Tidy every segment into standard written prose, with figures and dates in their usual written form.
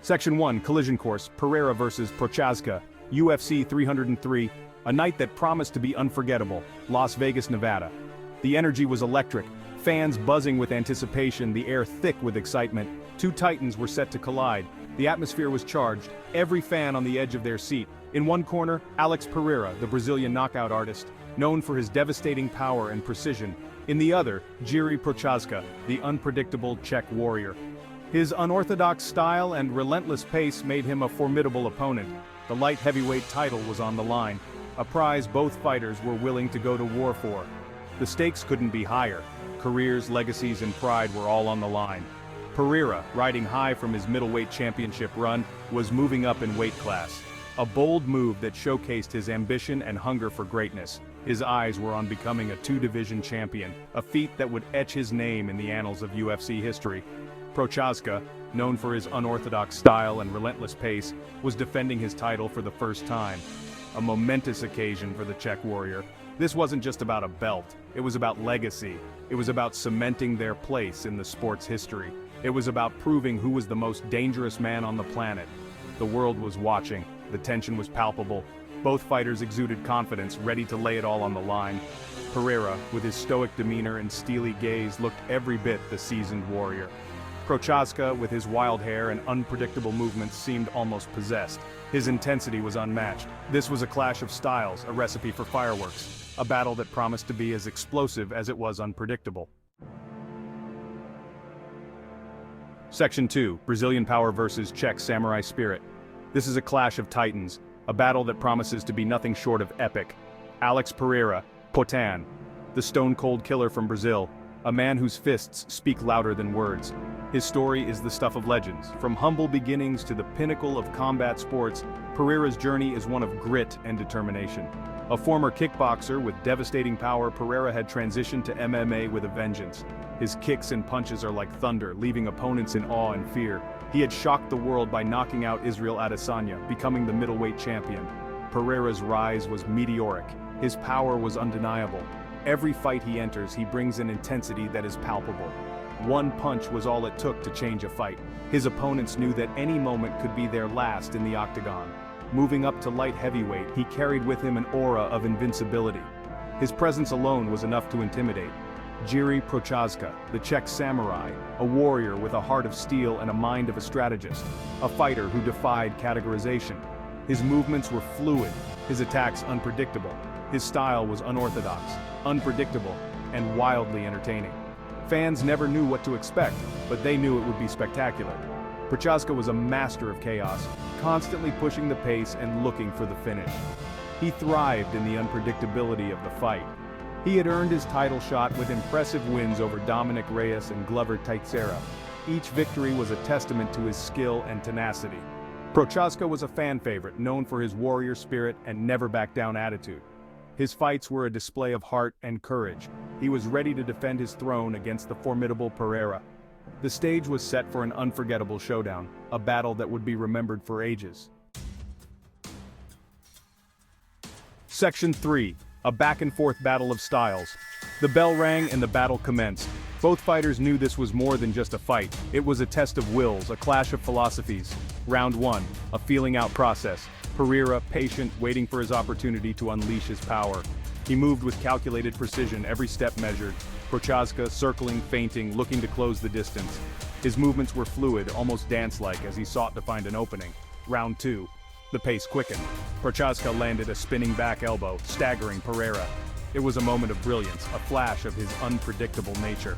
Section 1, Collision Course, Pereira vs. Prochaskas, UFC 303, a night that promised to be unforgettable, Las Vegas, Nevada. The energy was electric, fans buzzing with anticipation, the air thick with excitement. Two titans were set to collide. The atmosphere was charged, every fan on the edge of their seat. In one corner, Alex Pereira, the Brazilian knockout artist, known for his devastating power and precision. In the other, Jiří Procházka, the unpredictable Czech warrior. His unorthodox style and relentless pace made him a formidable opponent. The light heavyweight title was on the line, a prize both fighters were willing to go to war for. The stakes couldn't be higher. Careers, legacies, and pride were all on the line. Pereira, riding high from his middleweight championship run, was moving up in weight class. A bold move that showcased his ambition and hunger for greatness. His eyes were on becoming a two-division champion, a feat that would etch his name in the annals of UFC history. Procházka, known for his unorthodox style and relentless pace, was defending his title for the first time. A momentous occasion for the Czech warrior. This wasn't just about a belt, it was about legacy. It was about cementing their place in the sport's history. It was about proving who was the most dangerous man on the planet. The world was watching, the tension was palpable. Both fighters exuded confidence, ready to lay it all on the line. Pereira, with his stoic demeanor and steely gaze, looked every bit the seasoned warrior. Procházka, with his wild hair and unpredictable movements, seemed almost possessed. His intensity was unmatched. This was a clash of styles, a recipe for fireworks. A battle that promised to be as explosive as it was unpredictable. Section 2, Brazilian Power vs. Czech Samurai Spirit. This is a clash of titans, a battle that promises to be nothing short of epic. Alex Pereira, Potan, the stone-cold killer from Brazil, a man whose fists speak louder than words. His story is the stuff of legends. From humble beginnings to the pinnacle of combat sports, Pereira's journey is one of grit and determination. A former kickboxer with devastating power, Pereira had transitioned to MMA with a vengeance. His kicks and punches are like thunder, leaving opponents in awe and fear. He had shocked the world by knocking out Israel Adesanya, becoming the middleweight champion. Pereira's rise was meteoric. His power was undeniable. Every fight he enters, he brings an intensity that is palpable. One punch was all it took to change a fight. His opponents knew that any moment could be their last in the octagon. Moving up to light heavyweight, he carried with him an aura of invincibility. His presence alone was enough to intimidate. Jiří Procházka, the Czech samurai, a warrior with a heart of steel and a mind of a strategist, a fighter who defied categorization. His movements were fluid, his attacks unpredictable. His style was unorthodox, unpredictable, and wildly entertaining. Fans never knew what to expect, but they knew it would be spectacular. Procházka was a master of chaos, constantly pushing the pace and looking for the finish. He thrived in the unpredictability of the fight. He had earned his title shot with impressive wins over Dominic Reyes and Glover Teixeira. Each victory was a testament to his skill and tenacity. Procházka was a fan favorite, known for his warrior spirit and never-back-down attitude. His fights were a display of heart and courage. He was ready to defend his throne against the formidable Pereira. The stage was set for an unforgettable showdown, a battle that would be remembered for ages. Section 3, a back-and-forth battle of styles. The bell rang and the battle commenced. Both fighters knew this was more than just a fight. It was a test of wills, a clash of philosophies. Round 1, a feeling-out process. Pereira, patient, waiting for his opportunity to unleash his power. He moved with calculated precision, every step measured. Procházka, circling, feinting, looking to close the distance. His movements were fluid, almost dance-like, as he sought to find an opening. Round 2. The pace quickened. Procházka landed a spinning back elbow, staggering Pereira. It was a moment of brilliance, a flash of his unpredictable nature.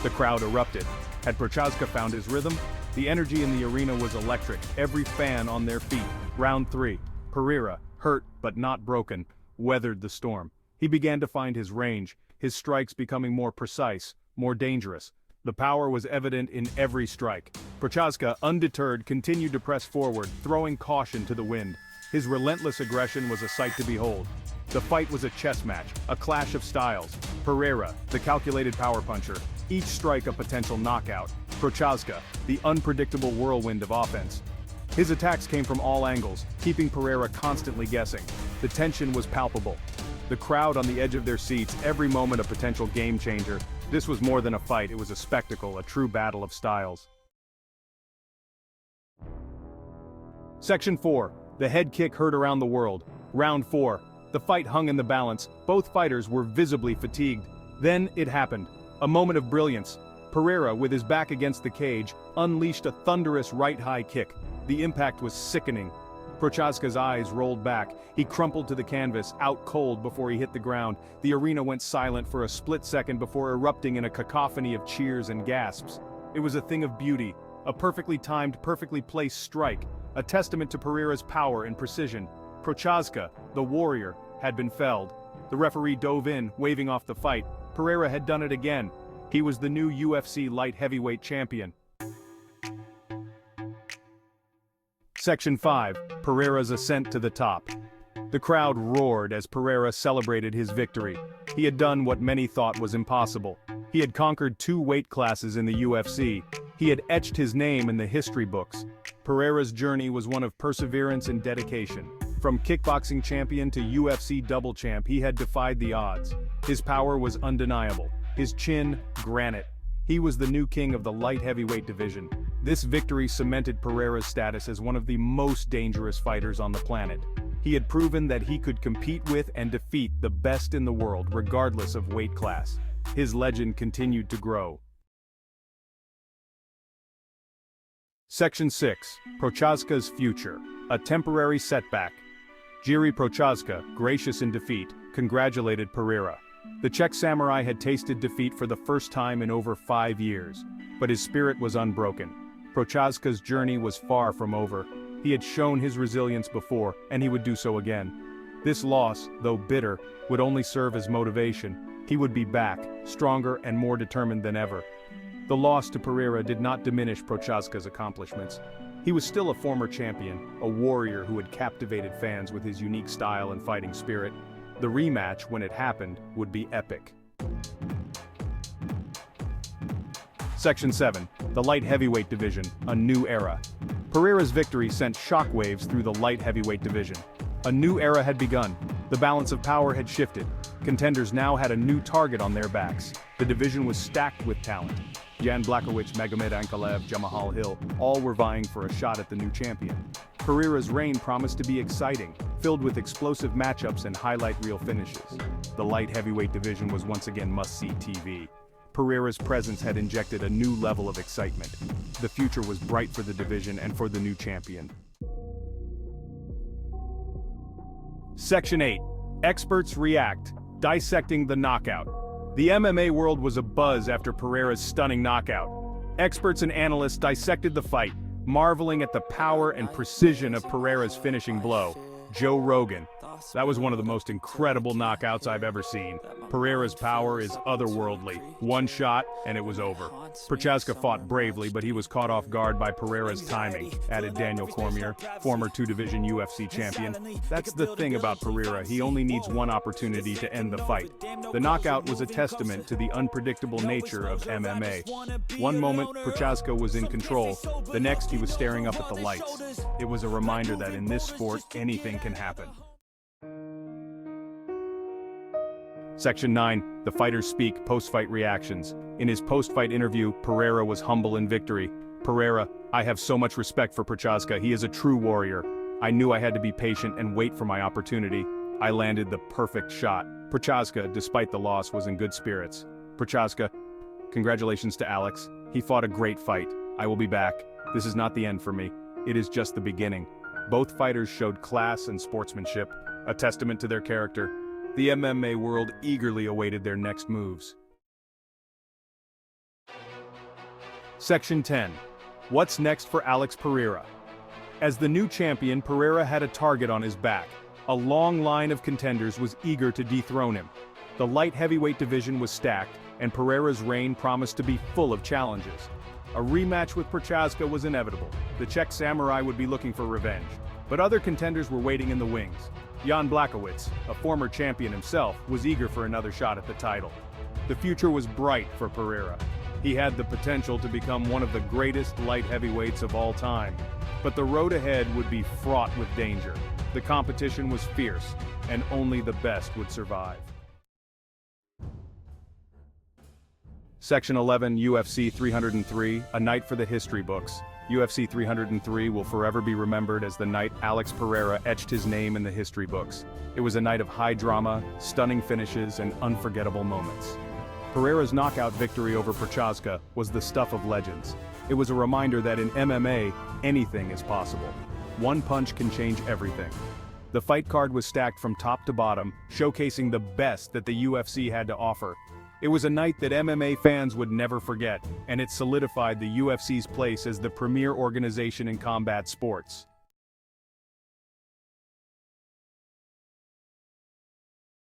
The crowd erupted. Had Procházka found his rhythm? The energy in the arena was electric, every fan on their feet. Round 3. Pereira, hurt but not broken, weathered the storm. He began to find his range, his strikes becoming more precise, more dangerous. The power was evident in every strike. Procházka, undeterred, continued to press forward, throwing caution to the wind. His relentless aggression was a sight to behold. The fight was a chess match, a clash of styles. Pereira, the calculated power puncher, each strike a potential knockout. Procházka, the unpredictable whirlwind of offense. His attacks came from all angles, keeping Pereira constantly guessing. The tension was palpable. The crowd on the edge of their seats, every moment a potential game changer. This was more than a fight, it was a spectacle, a true battle of styles. Section 4. The head kick heard around the world. Round 4. The fight hung in the balance. Both fighters were visibly fatigued. Then it happened. A moment of brilliance. Pereira, with his back against the cage, unleashed a thunderous right high kick. The impact was sickening. Prochaskas' eyes rolled back. He crumpled to the canvas, out cold before he hit the ground. The arena went silent for a split second before erupting in a cacophony of cheers and gasps. It was a thing of beauty, a perfectly timed, perfectly placed strike, a testament to Pereira's power and precision. Prochaska, the warrior, had been felled. The referee dove in, waving off the fight. Pereira had done it again. He was the new UFC light heavyweight champion. Section 5. Pereiras Ascent to the top. The crowd roared as Pereira celebrated his victory. He had done what many thought was impossible. He had conquered 2 weight classes in the UFC. He had etched his name in the history books. Pereira's journey was one of perseverance and dedication. From kickboxing champion to UFC double champ, he had defied the odds. His power was undeniable. His chin, granite. He was the new king of the light heavyweight division. This victory cemented Pereira's status as one of the most dangerous fighters on the planet. He had proven that he could compete with and defeat the best in the world, regardless of weight class. His legend continued to grow. Section 6. Prochaskas Future. A temporary setback. Jiří Procházka, gracious in defeat, congratulated Pereira. The Czech samurai had tasted defeat for the first time in over 5 years, but his spirit was unbroken. Procházka's journey was far from over. He had shown his resilience before, and he would do so again. This loss, though bitter, would only serve as motivation. He would be back, stronger and more determined than ever. The loss to Pereira did not diminish Procházka's accomplishments. He was still a former champion, a warrior who had captivated fans with his unique style and fighting spirit. The rematch, when it happened, would be epic. Section 7. The light heavyweight division, a new era. Pereira's victory sent shockwaves through the light heavyweight division. A new era had begun. The balance of power had shifted. Contenders now had a new target on their backs. The division was stacked with talent. Jan Blachowicz, Magomed Ankalaev, Jamahal Hill, all were vying for a shot at the new champion. Pereira's reign promised to be exciting, filled with explosive matchups and highlight reel finishes. The light heavyweight division was once again must-see TV. Pereira's presence had injected a new level of excitement. The future was bright for the division and for the new champion. Section 8. Experts react, dissecting the knockout. The MMA world was abuzz after Pereira's stunning knockout. Experts and analysts dissected the fight, marveling at the power and precision of Pereira's finishing blow. Joe Rogan. That was one of the most incredible knockouts I've ever seen. Pereira's power is otherworldly. One shot, and it was over. Prochaska fought bravely, but he was caught off guard by Pereira's timing, added Daniel Cormier, former 2-division UFC champion. That's the thing about Pereira, he only needs one opportunity to end the fight. The knockout was a testament to the unpredictable nature of MMA. One moment, Prochaska was in control. The next, he was staring up at the lights. It was a reminder that in this sport, anything can happen. Section 9. The Fighters Speak, Post-Fight Reactions. In his post-fight interview, Pereira was humble in victory. Pereira, I have so much respect for Prochazka. He is a true warrior. I knew I had to be patient and wait for my opportunity. I landed the perfect shot. Prochazka, despite the loss, was in good spirits. Prochazka, congratulations to Alex. He fought a great fight. I will be back. This is not the end for me. It is just the beginning. Both fighters showed class and sportsmanship, a testament to their character. The MMA world eagerly awaited their next moves. Section 10. What's next for Alex Pereira? As the new champion, Pereira had a target on his back. A long line of contenders was eager to dethrone him. The light heavyweight division was stacked, and Pereira's reign promised to be full of challenges. A rematch with Prochazka was inevitable. The Czech samurai would be looking for revenge. But other contenders were waiting in the wings. Jan Blachowicz, a former champion himself, was eager for another shot at the title. The future was bright for Pereira. He had the potential to become one of the greatest light heavyweights of all time. But the road ahead would be fraught with danger. The competition was fierce, and only the best would survive. Section 11, UFC 303, a night for the history books. UFC 303 will forever be remembered as the night Alex Pereira etched his name in the history books. It was a night of high drama, stunning finishes, and unforgettable moments. Pereira's knockout victory over Prochaska was the stuff of legends. It was a reminder that in MMA, anything is possible. One punch can change everything. The fight card was stacked from top to bottom, showcasing the best that the UFC had to offer. It was a night that MMA fans would never forget, and it solidified the UFC's place as the premier organization in combat sports.